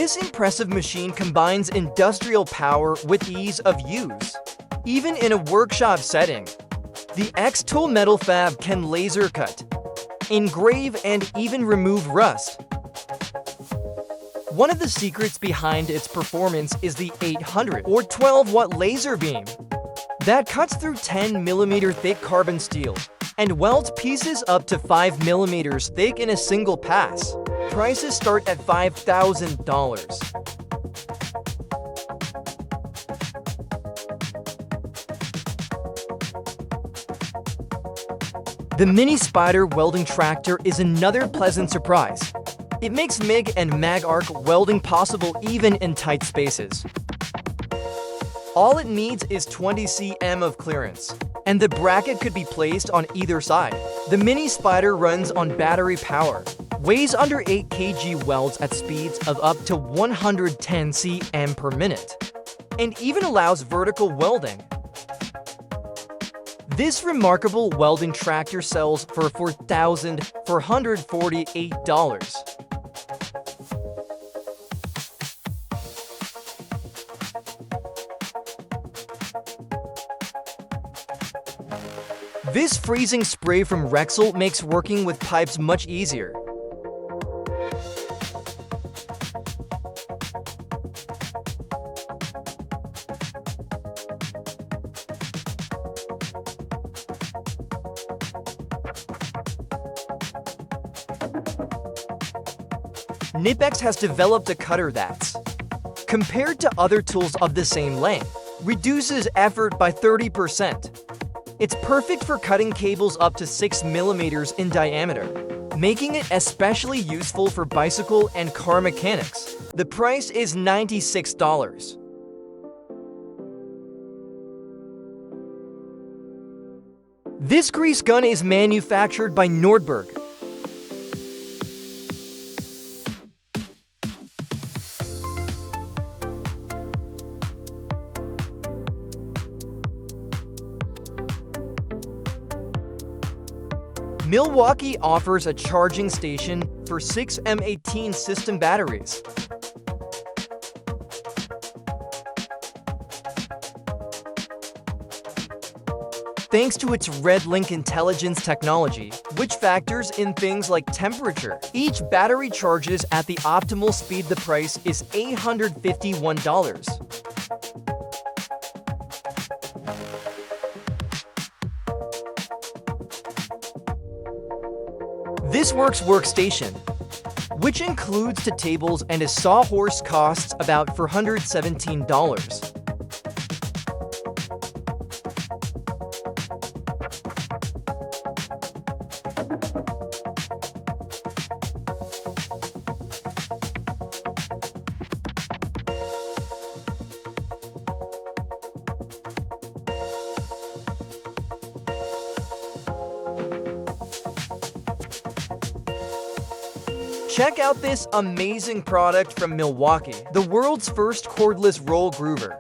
This impressive machine combines industrial power with ease of use, even in a workshop setting. The X-Tool metal fab can laser cut, engrave, and even remove rust. One of the secrets behind its performance is the 800 or 12-watt laser beam that cuts through 10mm thick carbon steel and welds pieces up to 5mm thick in a single pass. Prices start at $5,000. The Mini Spider welding tractor is another pleasant surprise. It makes MIG and MAG arc welding possible even in tight spaces. All it needs is 20 cm of clearance, and the bracket could be placed on either side. The Mini Spider runs on battery power, weighs under 8 kg, welds at speeds of up to 110 cm per minute, and even allows vertical welding. This remarkable welding tractor sells for $4,448. This freezing spray from Rexel makes working with pipes much easier. Knipex has developed a cutter that's, compared to other tools of the same length, reduces effort by 30%. It's perfect for cutting cables up to 6mm in diameter, making it especially useful for bicycle and car mechanics. The price is $96. This grease gun is manufactured by Nordberg. Milwaukee offers a charging station for 6 M18 system batteries. Thanks to its RedLink intelligence technology, which factors in things like temperature, each battery charges at the optimal speed. The price is $851. This Works workstation, which includes the tables and a sawhorse, costs about $417. Check out this amazing product from Milwaukee, the world's first cordless roll groover.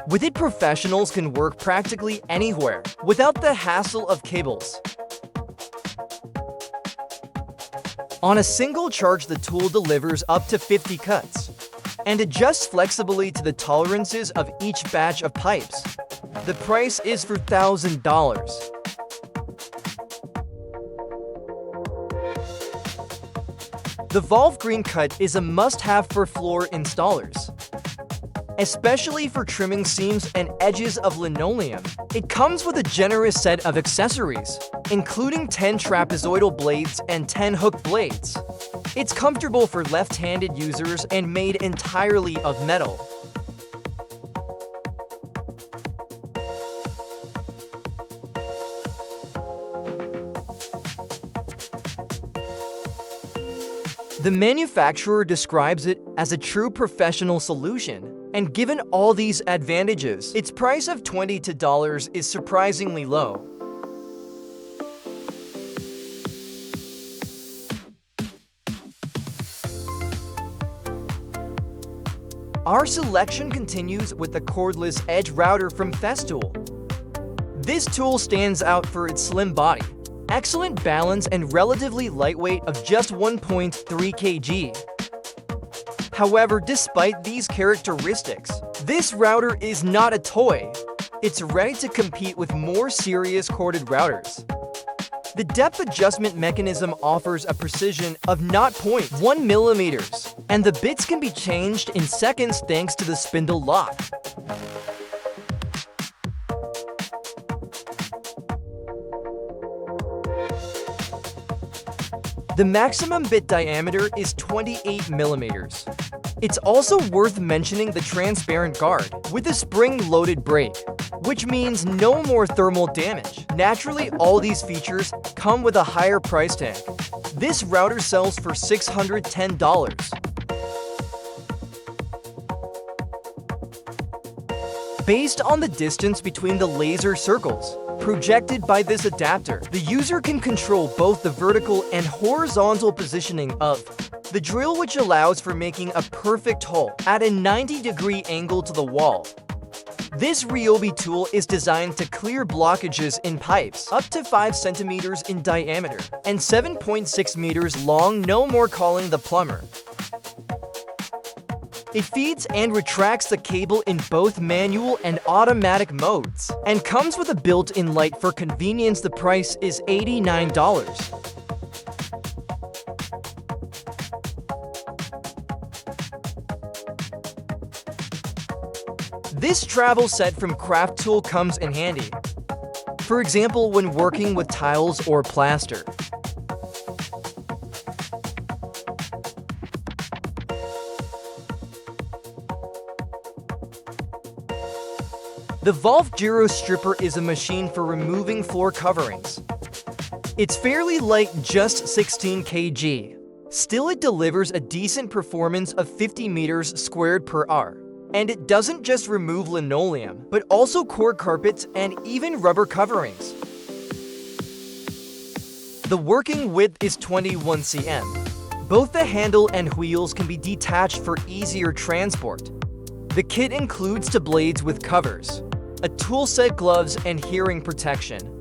With it, professionals can work practically anywhere without the hassle of cables. On a single charge, the tool delivers up to 50 cuts and adjusts flexibly to the tolerances of each batch of pipes. The price is $4,000. The Valve Green Cut is a must-have for floor installers, especially for trimming seams and edges of linoleum. It comes with a generous set of accessories, including 10 trapezoidal blades and 10 hook blades. It's comfortable for left-handed users and made entirely of metal. The manufacturer describes it as a true professional solution, and given all these advantages, its price of $22 is surprisingly low. Our selection continues with the cordless edge router from Festool. This tool stands out for its slim body, excellent balance, and relatively lightweight of just 1.3 kg. However, despite these characteristics, this router is not a toy. It's ready to compete with more serious corded routers. The depth adjustment mechanism offers a precision of 0.1 millimeters, and the bits can be changed in seconds thanks to the spindle lock. The maximum bit diameter is 28 millimeters. It's also worth mentioning the transparent guard with a spring-loaded brake, which means no more thermal damage. Naturally, all these features come with a higher price tag. This router sells for $610. Based on the distance between the laser circles projected by this adapter, the user can control both the vertical and horizontal positioning of the drill, which allows for making a perfect hole at a 90-degree angle to the wall. This Ryobi tool is designed to clear blockages in pipes up to 5 centimeters in diameter and 7.6 meters long, no more calling the plumber. It feeds and retracts the cable in both manual and automatic modes, and comes with a built-in light. For convenience, the price is $89. This travel set from Craft Tool comes in handy, for example, when working with tiles or plaster. The Valve Gyro Stripper is a machine for removing floor coverings. It's fairly light, just 16 kg. Still, it delivers a decent performance of 50 meters squared per hour. And it doesn't just remove linoleum, but also core carpets and even rubber coverings. The working width is 21 cm. Both the handle and wheels can be detached for easier transport. The kit includes two blades with covers, a tool set, gloves, and hearing protection.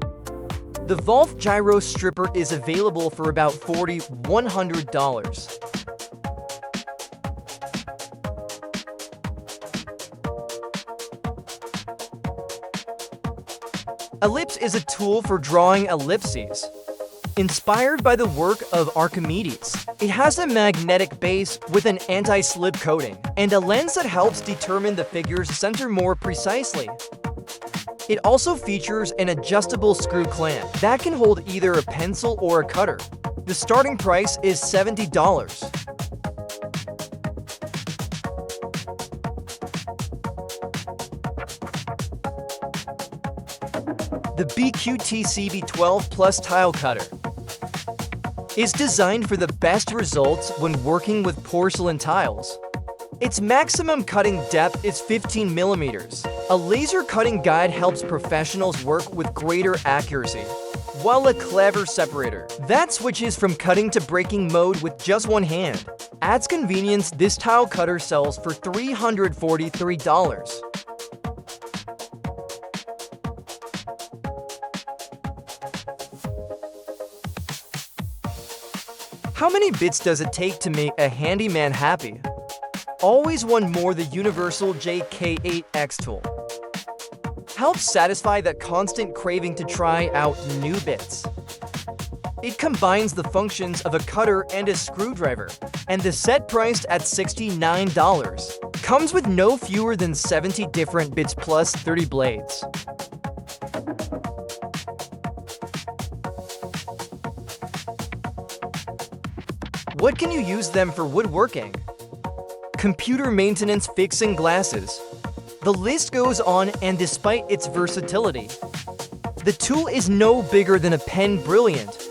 The Valve Gyro Stripper is available for about $4,100. Ellipse is a tool for drawing ellipses. Inspired by the work of Archimedes, it has a magnetic base with an anti-slip coating and a lens that helps determine the figure's center more precisely. It also features an adjustable screw clamp that can hold either a pencil or a cutter. The starting price is $70. The BQT-CB12 Plus Tile Cutter is designed for the best results when working with porcelain tiles. Its maximum cutting depth is 15 millimeters. A laser cutting guide helps professionals work with greater accuracy, while a clever separator that switches from cutting to breaking mode with just one hand adds convenience. This tile cutter sells for $343. How many bits does it take to make a handyman happy? Always one more. The Universal JK8X tool helps satisfy that constant craving to try out new bits. It combines the functions of a cutter and a screwdriver, and the set priced at $69 comes with no fewer than 70 different bits plus 30 blades. What can you use them for? Woodworking, computer maintenance, fixing glasses. The list goes on, and despite its versatility, the tool is no bigger than a pen. Brilliant.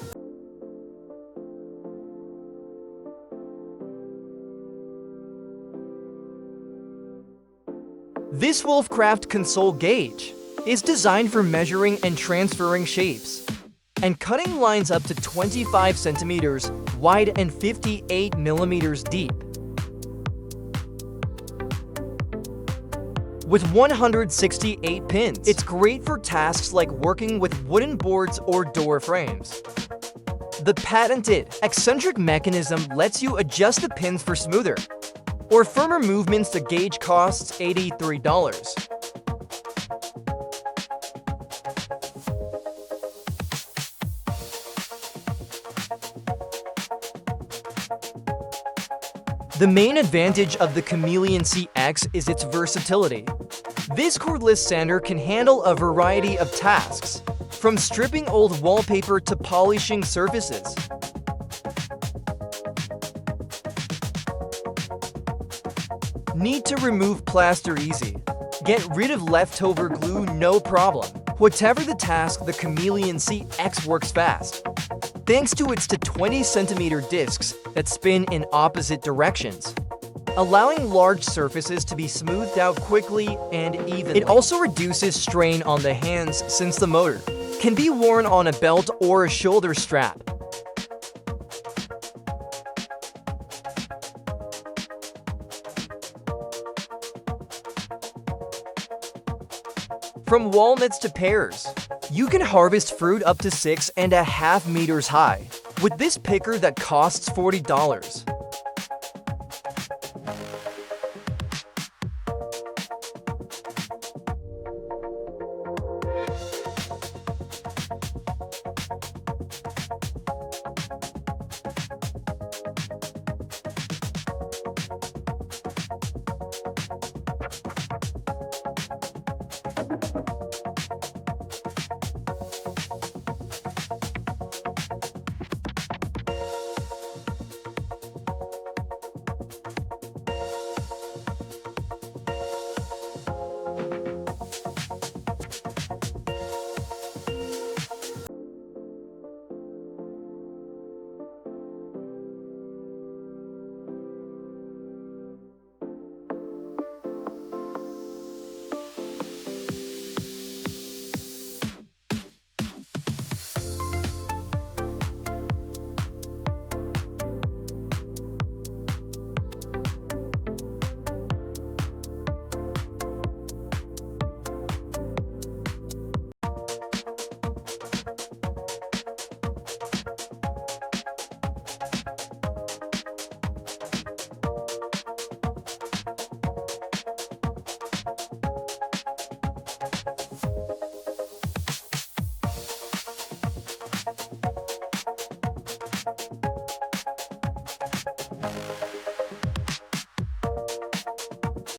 This Wolfcraft console gauge is designed for measuring and transferring shapes and cutting lines up to 25 centimeters wide and 58 millimeters deep. With 168 pins, it's great for tasks like working with wooden boards or door frames. The patented eccentric mechanism lets you adjust the pins for smoother or firmer movements the gauge costs $83. The main advantage of the Chameleon CX is its versatility. This cordless sander can handle a variety of tasks, from stripping old wallpaper to polishing surfaces. Need to remove plaster easy. Get rid of leftover glue no problem. Whatever the task, the Chameleon CX works fast, thanks to its 20-centimeter discs that spin in opposite directions, allowing large surfaces to be smoothed out quickly and evenly. It also reduces strain on the hands since the motor can be worn on a belt or a shoulder strap. From walnuts to pears, you can harvest fruit up to 6.5 meters high with this picker that costs $40.